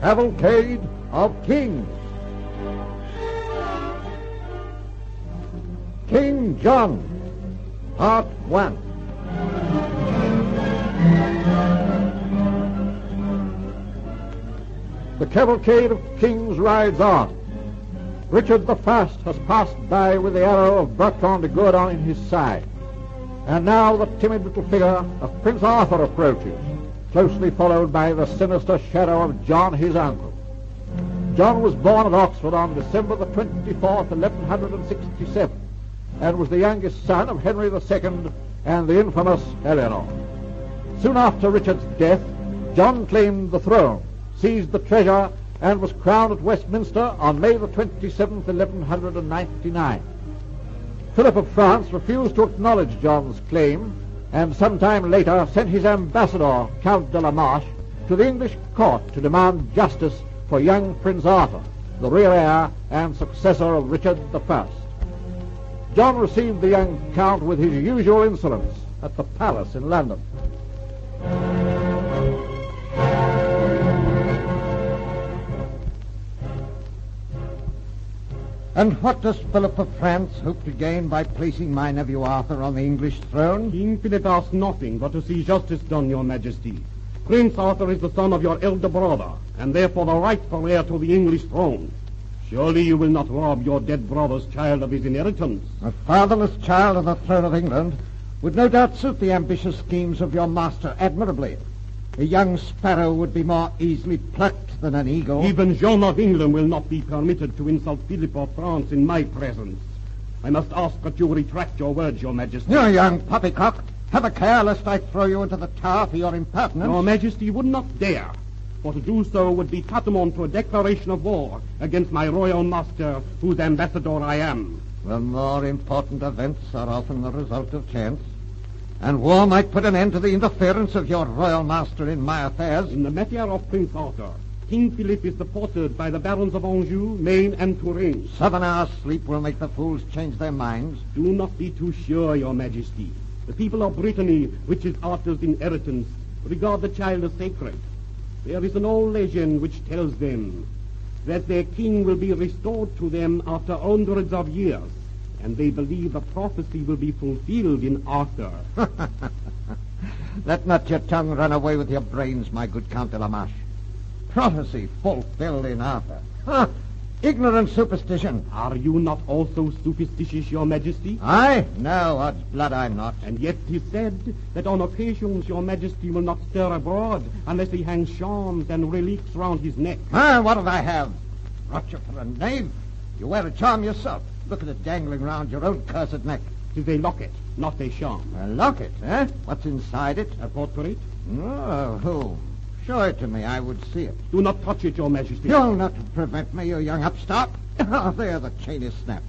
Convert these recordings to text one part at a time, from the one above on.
Cavalcade of Kings. King John, Part 1. The Cavalcade of Kings rides on. Richard the First has passed by with the arrow of Bertrand de Gourdon in his side. And now the timid little figure of Prince Arthur approaches, closely followed by the sinister shadow of John, his uncle. John was born at Oxford on December the 24th, 1167, and was the youngest son of Henry II and the infamous Eleanor. Soon after Richard's death, John claimed the throne, seized the treasure, and was crowned at Westminster on May the 27th, 1199. Philip of France refused to acknowledge John's claim, and sometime later sent his ambassador, Count de la Marche, to the English court to demand justice for young Prince Arthur, the real heir and successor of Richard I. John received the young count with his usual insolence at the palace in London. And what does Philip of France hope to gain by placing my nephew Arthur on the English throne? King Philip asks nothing but to see justice done, your majesty. Prince Arthur is the son of your elder brother, and therefore the rightful heir to the English throne. Surely you will not rob your dead brother's child of his inheritance. A fatherless child on the throne of England would no doubt suit the ambitious schemes of your master admirably. A young sparrow would be more easily plucked than an eagle. Even John of England will not be permitted to insult Philip of France in my presence. I must ask that you retract your words, your majesty. You young poppycock, have a care lest I throw you into the tower for your impertinence. Your majesty would not dare, for to do so would be tantamount to a declaration of war against my royal master, whose ambassador I am. The more important events are often the result of chance, and war might put an end to the interference of your royal master in my affairs. In the matter of Prince Arthur, King Philip is supported by the barons of Anjou, Maine, and Touraine. 7 hours' sleep will make the fools change their minds. Do not be too sure, your majesty. The people of Brittany, which is Arthur's inheritance, regard the child as sacred. There is an old legend which tells them that their king will be restored to them after hundreds of years, and they believe the prophecy will be fulfilled in Arthur. Let not your tongue run away with your brains, my good Count de la Marche. Prophecy fulfilled in Arthur. Ignorant superstition. Are you not also superstitious, your majesty? I? No, odds blood I'm not. And yet 'tis said that on occasions your majesty will not stir abroad unless he hangs charms and relics round his neck. What did I have? Brought you for a knave? You wear a charm yourself. Look at it dangling round your own cursed neck. 'Tis a locket, not a charm. A locket, eh? What's inside it? A portrait? Oh, who? Show it to me. I would see it. Do not touch it, your majesty. You'll not prevent me, you young upstart. There, the chain is snapped.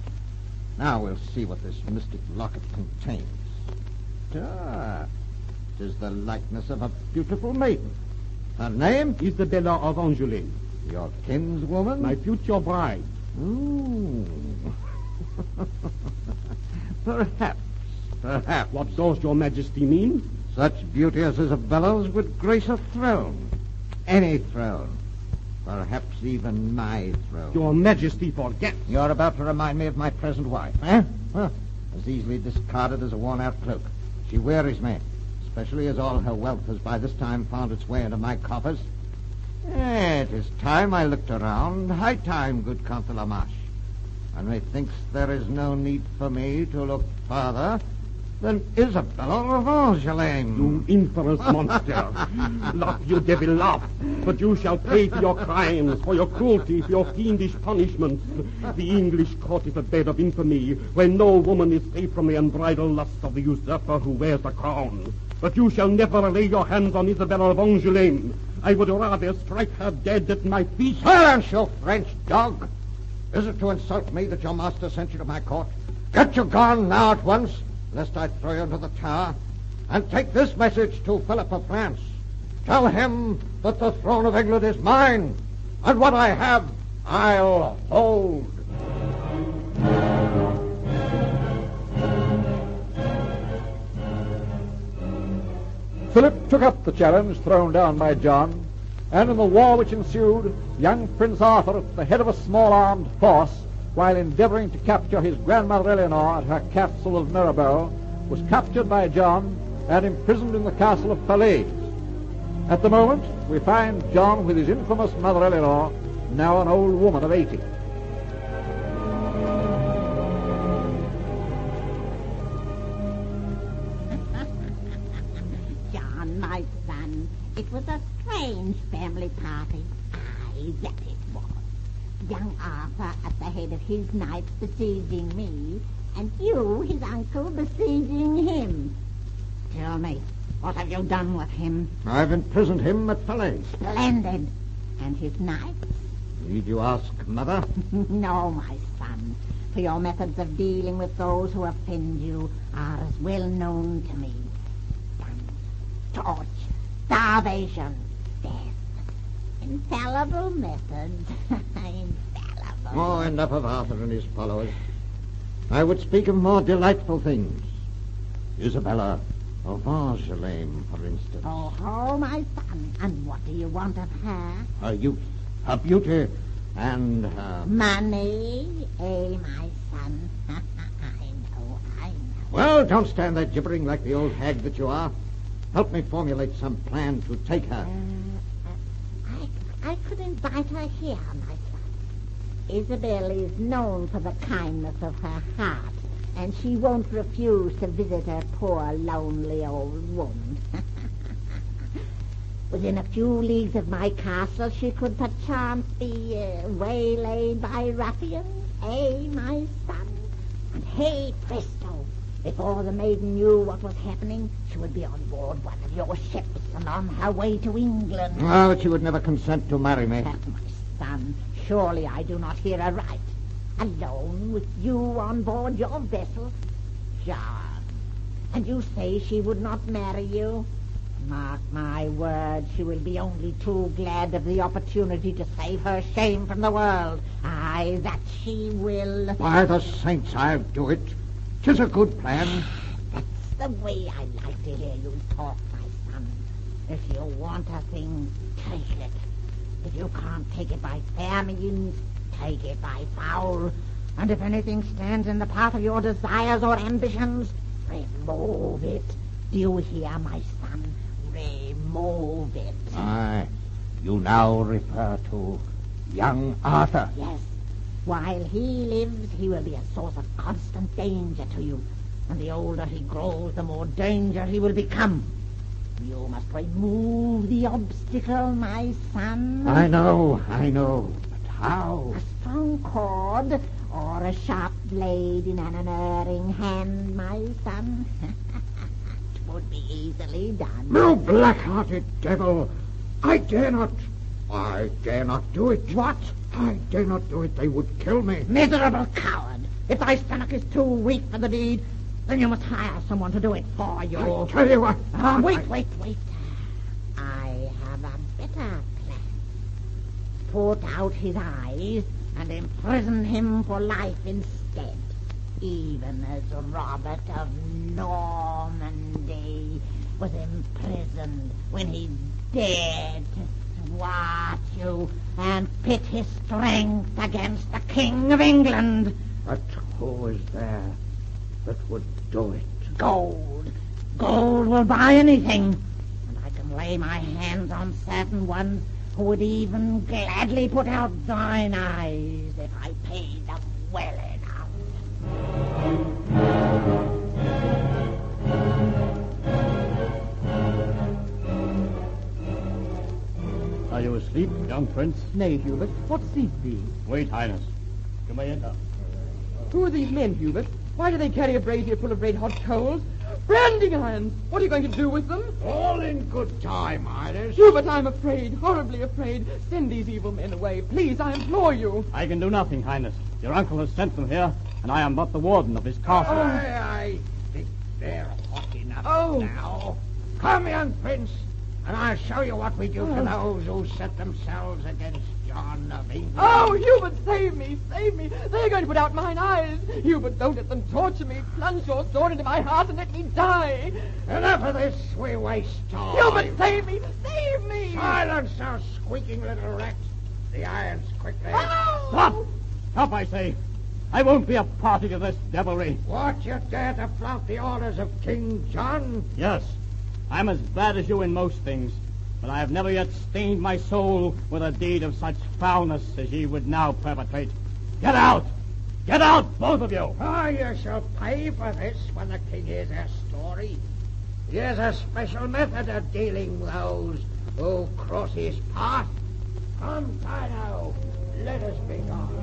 Now we'll see what this mystic locket contains. It is the likeness of a beautiful maiden. Her name? Isabella of Angoulême. Your kinswoman? My future bride. Ooh. Perhaps. What does your majesty mean? Such beauty as Isabella's would grace a throne. Any throne. Perhaps even my throne. Your majesty forgets. You're about to remind me of my present wife, eh? Well, as easily discarded as a worn-out cloak. She wearies me, especially as all her wealth has by this time found its way into my coffers. It is time I looked around. High time, good Count de la Marche. And methinks there is no need for me to look farther than Isabella of Angoulême. You infamous monster. Laugh, you devil, laugh. But you shall pay for your crimes, for your cruelty, for your fiendish punishments. The English court is a bed of infamy, where no woman is safe from the unbridled lust of the usurper who wears the crown. But you shall never lay your hands on Isabella of Angoulême. I would rather strike her dead at my feet. Silence, you French dog! Is it to insult me that your master sent you to my court? Get you gone now at once, lest I throw you into the tower. And take this message to Philip of France. Tell him that the throne of England is mine, and what I have, I'll hold. Philip took up the challenge thrown down by John And in the war which ensued, young Prince Arthur, at the head of a small armed force, while endeavouring to capture his grandmother Eleanor at her castle of Mirabeau, was captured by John and imprisoned in the castle of Falaise. At the moment, we find John with his infamous mother Eleanor, now an old woman of 80. John, my son, it was a strange family party. Aye, that it was. Young Arthur at the head of his knights besieging me, and you, his uncle, besieging him. Tell me, what have you done with him? I've imprisoned him at Falaise. Splendid. And his knights? Need you ask, Mother? No, my son, for your methods of dealing with those who offend you are as well known to me. Torture, starvation, death. Infallible methods. Infallible. Oh, enough of Arthur and his followers. I would speak of more delightful things. Isabella of Angoulême, for instance. Oh, my son. And what do you want of her? Her youth, her beauty, and her... Money, my son. I know. Well, don't stand there gibbering like the old hag that you are. Help me formulate some plan to take her. I could invite her here, my son. Isabel is known for the kindness of her heart, and she won't refuse to visit her poor, lonely old woman. Within a few leagues of my castle, she could perchance be waylaid by ruffians, my son? And hey, presto! Before the maiden knew what was happening, she would be on board one of your ships and on her way to England. Oh, but she would never consent to marry me. My son, surely I do not hear aright. Alone with you on board your vessel? John, and you say she would not marry you? Mark my words, she will be only too glad of the opportunity to save her shame from the world. Aye, that she will. By the saints, I'll do it. 'Tis a good plan. That's the way I like to hear you talk, my son. If you want a thing, take it. If you can't take it by fair means, take it by foul. And if anything stands in the path of your desires or ambitions, remove it. Do you hear, my son? Remove it. Aye. You now refer to young Arthur. Yes. While he lives, he will be a source of constant danger to you. And the older he grows, the more danger he will become. You must remove the obstacle, my son. I know. But how? A strong cord or a sharp blade in an unerring hand, my son. It would be easily done. You black-hearted devil! I dare not do it. What? I dare not do it. They would kill me. Miserable coward! If thy stomach is too weak for the deed, then you must hire someone to do it for you. I tell you what... Wait. I have a better plan. Put out his eyes and imprison him for life instead, even as Robert of Normandy was imprisoned when he dared to thwart you and pit his strength against the King of England. But who is there that would do it? Gold. Gold will buy anything. And I can lay my hands on certain ones who would even gladly put out thine eyes if I paid them well enough. Are you asleep, young prince? Nay, Hubert, what seek thee? Wait, Highness. You may enter. Who are these men, Hubert? Why do they carry a brazier full of red-hot coals? Branding irons! What are you going to do with them? All in good time, Highness. Hubert, I'm afraid, horribly afraid. Send these evil men away. Please, I implore you. I can do nothing, Highness. Your uncle has sent them here, and I am but the warden of his castle. I think they're hot enough Oh. now. Come, young prince, and I'll show you what we do to those who set themselves against John of England. Oh, Hubert, save me, save me. They're going to put out mine eyes. Hubert, don't let them torture me. Plunge your sword into my heart and let me die. Enough of this, we waste time. Hubert, save me, save me. Silence, thou squeaking little rat. The irons, quickly. Oh! Stop! Stop, I say. I won't be a party to this devilry. What, you dare to flout the orders of King John? Yes, I'm as bad as you in most things, but I have never yet stained my soul with a deed of such foulness as ye would now perpetrate. Get out! Get out, both of you! Oh, you shall pay for this when the king hears our story. Here's a special method of dealing with those who cross his path. Come, Dino, let us be gone.